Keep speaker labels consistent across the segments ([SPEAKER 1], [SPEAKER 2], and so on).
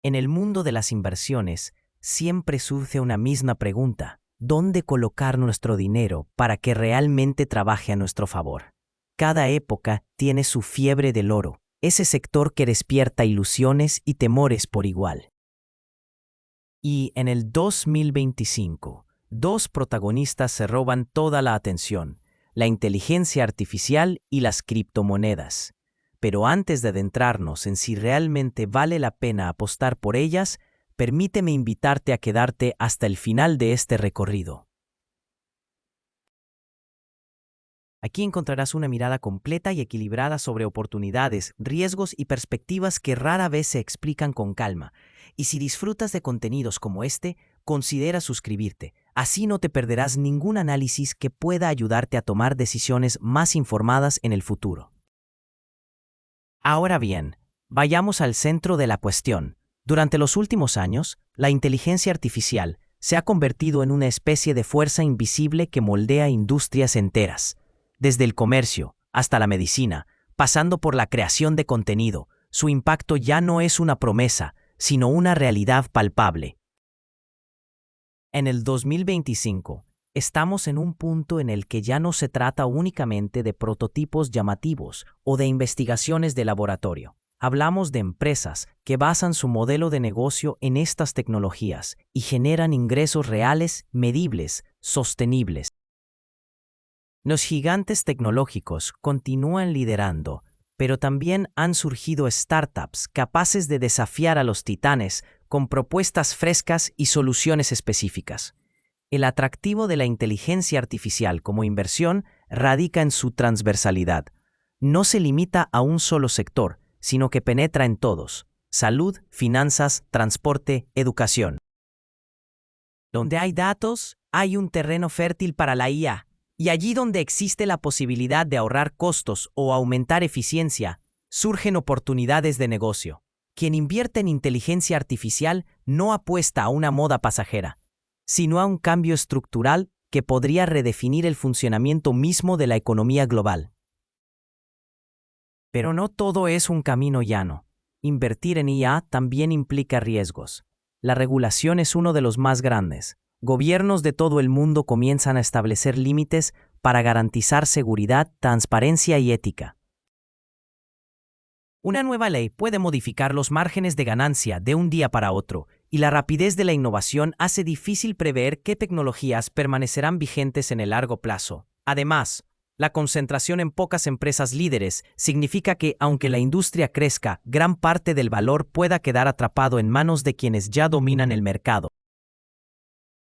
[SPEAKER 1] En el mundo de las inversiones, siempre surge una misma pregunta: ¿dónde colocar nuestro dinero para que realmente trabaje a nuestro favor? Cada época tiene su fiebre del oro, ese sector que despierta ilusiones y temores por igual. Y en el 2025, dos protagonistas se roban toda la atención: la inteligencia artificial y las criptomonedas. Pero antes de adentrarnos en si realmente vale la pena apostar por ellas, permíteme invitarte a quedarte hasta el final de este recorrido. Aquí encontrarás una mirada completa y equilibrada sobre oportunidades, riesgos y perspectivas que rara vez se explican con calma. Y si disfrutas de contenidos como este, considera suscribirte. Así no te perderás ningún análisis que pueda ayudarte a tomar decisiones más informadas en el futuro. Ahora bien, vayamos al centro de la cuestión. Durante los últimos años, la inteligencia artificial se ha convertido en una especie de fuerza invisible que moldea industrias enteras. Desde el comercio hasta la medicina, pasando por la creación de contenido, su impacto ya no es una promesa, sino una realidad palpable. En el 2025, estamos en un punto en el que ya no se trata únicamente de prototipos llamativos o de investigaciones de laboratorio. Hablamos de empresas que basan su modelo de negocio en estas tecnologías y generan ingresos reales, medibles, sostenibles. Los gigantes tecnológicos continúan liderando, pero también han surgido startups capaces de desafiar a los titanes con propuestas frescas y soluciones específicas. El atractivo de la inteligencia artificial como inversión radica en su transversalidad. No se limita a un solo sector, sino que penetra en todos: salud, finanzas, transporte, educación. Donde hay datos, hay un terreno fértil para la IA. Y allí donde existe la posibilidad de ahorrar costos o aumentar eficiencia, surgen oportunidades de negocio. Quien invierte en inteligencia artificial no apuesta a una moda pasajera, sino a un cambio estructural que podría redefinir el funcionamiento mismo de la economía global. Pero no todo es un camino llano. Invertir en IA también implica riesgos. La regulación es uno de los más grandes. Gobiernos de todo el mundo comienzan a establecer límites para garantizar seguridad, transparencia y ética. Una nueva ley puede modificar los márgenes de ganancia de un día para otro, y la rapidez de la innovación hace difícil prever qué tecnologías permanecerán vigentes en el largo plazo. Además, la concentración en pocas empresas líderes significa que, aunque la industria crezca, gran parte del valor pueda quedar atrapado en manos de quienes ya dominan el mercado.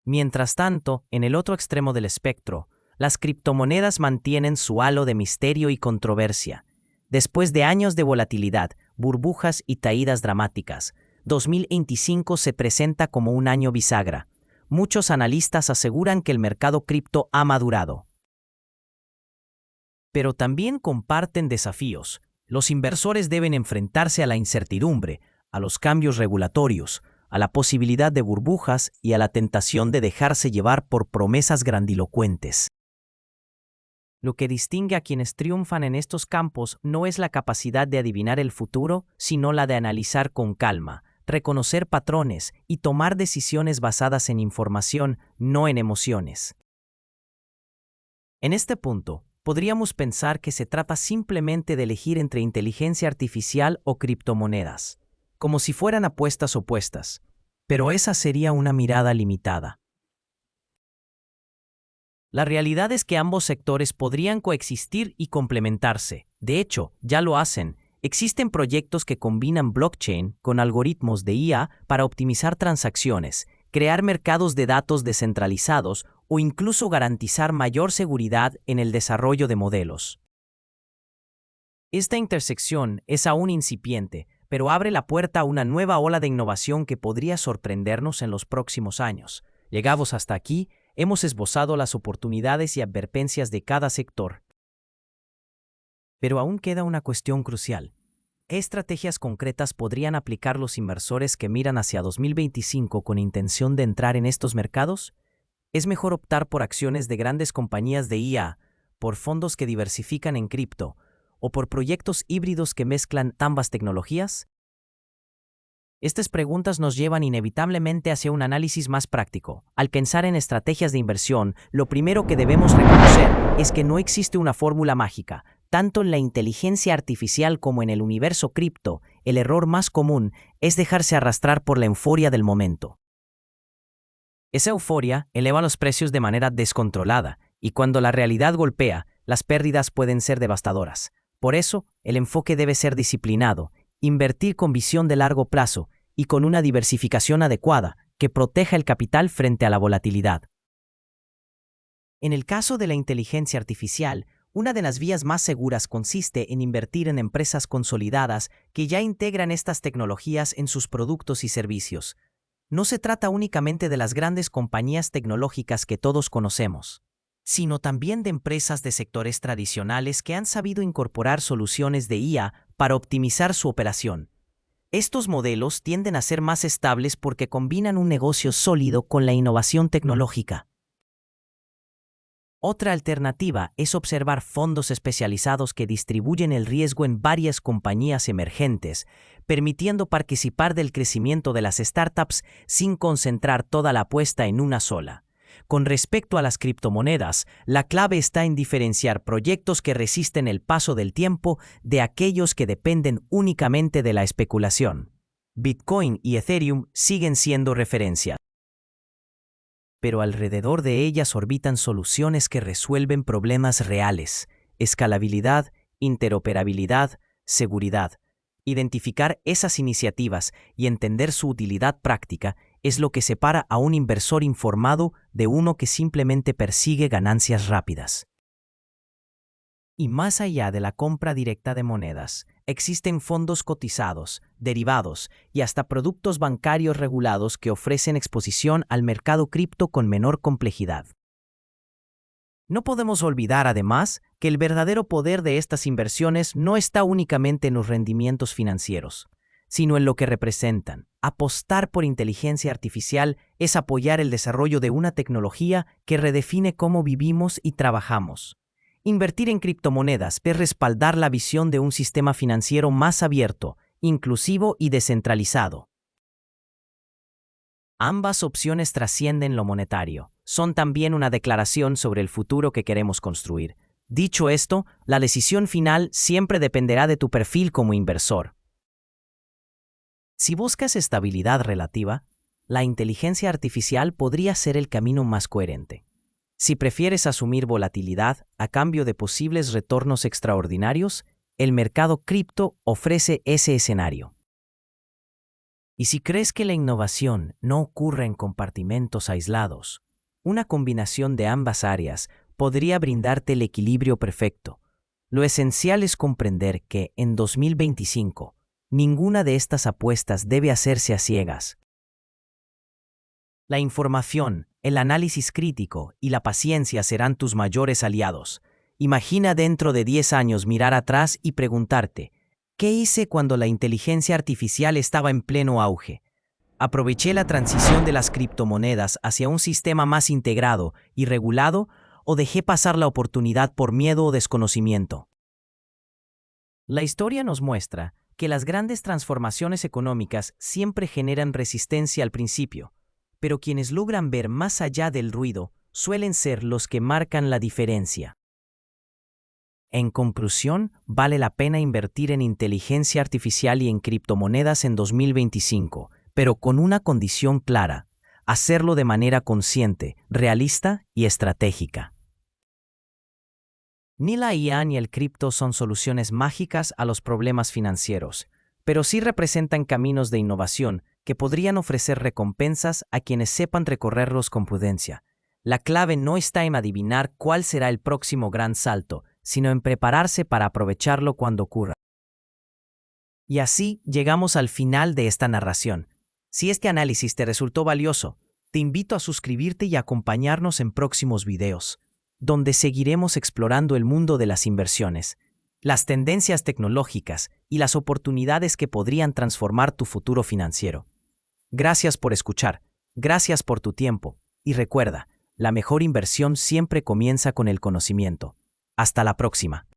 [SPEAKER 1] Mientras tanto, en el otro extremo del espectro, las criptomonedas mantienen su halo de misterio y controversia. Después de años de volatilidad, burbujas y caídas dramáticas, 2025 se presenta como un año bisagra. Muchos analistas aseguran que el mercado cripto ha madurado. Pero también comparten desafíos. Los inversores deben enfrentarse a la incertidumbre, a los cambios regulatorios, a la posibilidad de burbujas y a la tentación de dejarse llevar por promesas grandilocuentes. Lo que distingue a quienes triunfan en estos campos no es la capacidad de adivinar el futuro, sino la de analizar con calma, reconocer patrones y tomar decisiones basadas en información, no en emociones. En este punto, podríamos pensar que se trata simplemente de elegir entre inteligencia artificial o criptomonedas, como si fueran apuestas opuestas, pero esa sería una mirada limitada. La realidad es que ambos sectores podrían coexistir y complementarse. De hecho, ya lo hacen. Existen proyectos que combinan blockchain con algoritmos de IA para optimizar transacciones, crear mercados de datos descentralizados o incluso garantizar mayor seguridad en el desarrollo de modelos. Esta intersección es aún incipiente, pero abre la puerta a una nueva ola de innovación que podría sorprendernos en los próximos años. Llegados hasta aquí, hemos esbozado las oportunidades y advertencias de cada sector. Pero aún queda una cuestión crucial. ¿Qué estrategias concretas podrían aplicar los inversores que miran hacia 2025 con intención de entrar en estos mercados? ¿Es mejor optar por acciones de grandes compañías de IA, por fondos que diversifican en cripto, o por proyectos híbridos que mezclan ambas tecnologías? Estas preguntas nos llevan inevitablemente hacia un análisis más práctico. Al pensar en estrategias de inversión, lo primero que debemos reconocer es que no existe una fórmula mágica. Tanto en la inteligencia artificial como en el universo cripto, el error más común es dejarse arrastrar por la euforia del momento. Esa euforia eleva los precios de manera descontrolada, y cuando la realidad golpea, las pérdidas pueden ser devastadoras. Por eso, el enfoque debe ser disciplinado, invertir con visión de largo plazo y con una diversificación adecuada que proteja el capital frente a la volatilidad. En el caso de la inteligencia artificial, una de las vías más seguras consiste en invertir en empresas consolidadas que ya integran estas tecnologías en sus productos y servicios. No se trata únicamente de las grandes compañías tecnológicas que todos conocemos, sino también de empresas de sectores tradicionales que han sabido incorporar soluciones de IA para optimizar su operación. Estos modelos tienden a ser más estables porque combinan un negocio sólido con la innovación tecnológica. Otra alternativa es observar fondos especializados que distribuyen el riesgo en varias compañías emergentes, permitiendo participar del crecimiento de las startups sin concentrar toda la apuesta en una sola. Con respecto a las criptomonedas, la clave está en diferenciar proyectos que resisten el paso del tiempo de aquellos que dependen únicamente de la especulación. Bitcoin y Ethereum siguen siendo referencias, pero alrededor de ellas orbitan soluciones que resuelven problemas reales: escalabilidad, interoperabilidad, seguridad. Identificar esas iniciativas y entender su utilidad práctica es lo que separa a un inversor informado de uno que simplemente persigue ganancias rápidas. Y más allá de la compra directa de monedas, existen fondos cotizados, derivados y hasta productos bancarios regulados que ofrecen exposición al mercado cripto con menor complejidad. No podemos olvidar, además, que el verdadero poder de estas inversiones no está únicamente en los rendimientos financieros, sino en lo que representan. Apostar por inteligencia artificial es apoyar el desarrollo de una tecnología que redefine cómo vivimos y trabajamos. Invertir en criptomonedas es respaldar la visión de un sistema financiero más abierto, inclusivo y descentralizado. Ambas opciones trascienden lo monetario. Son también una declaración sobre el futuro que queremos construir. Dicho esto, la decisión final siempre dependerá de tu perfil como inversor. Si buscas estabilidad relativa, la inteligencia artificial podría ser el camino más coherente. Si prefieres asumir volatilidad a cambio de posibles retornos extraordinarios, el mercado cripto ofrece ese escenario. Y si crees que la innovación no ocurre en compartimentos aislados, una combinación de ambas áreas podría brindarte el equilibrio perfecto. Lo esencial es comprender que, en 2025, ninguna de estas apuestas debe hacerse a ciegas. La información, el análisis crítico y la paciencia serán tus mayores aliados. Imagina dentro de 10 años mirar atrás y preguntarte: ¿qué hice cuando la inteligencia artificial estaba en pleno auge? ¿Aproveché la transición de las criptomonedas hacia un sistema más integrado y regulado o dejé pasar la oportunidad por miedo o desconocimiento? La historia nos muestra que las grandes transformaciones económicas siempre generan resistencia al principio, pero quienes logran ver más allá del ruido suelen ser los que marcan la diferencia. En conclusión, vale la pena invertir en inteligencia artificial y en criptomonedas en 2025, pero con una condición clara: hacerlo de manera consciente, realista y estratégica. Ni la IA ni el cripto son soluciones mágicas a los problemas financieros, pero sí representan caminos de innovación que podrían ofrecer recompensas a quienes sepan recorrerlos con prudencia. La clave no está en adivinar cuál será el próximo gran salto, sino en prepararse para aprovecharlo cuando ocurra. Y así llegamos al final de esta narración. Si este análisis te resultó valioso, te invito a suscribirte y acompañarnos en próximos videos, donde seguiremos explorando el mundo de las inversiones, las tendencias tecnológicas y las oportunidades que podrían transformar tu futuro financiero. Gracias por escuchar, gracias por tu tiempo, y recuerda, la mejor inversión siempre comienza con el conocimiento. Hasta la próxima.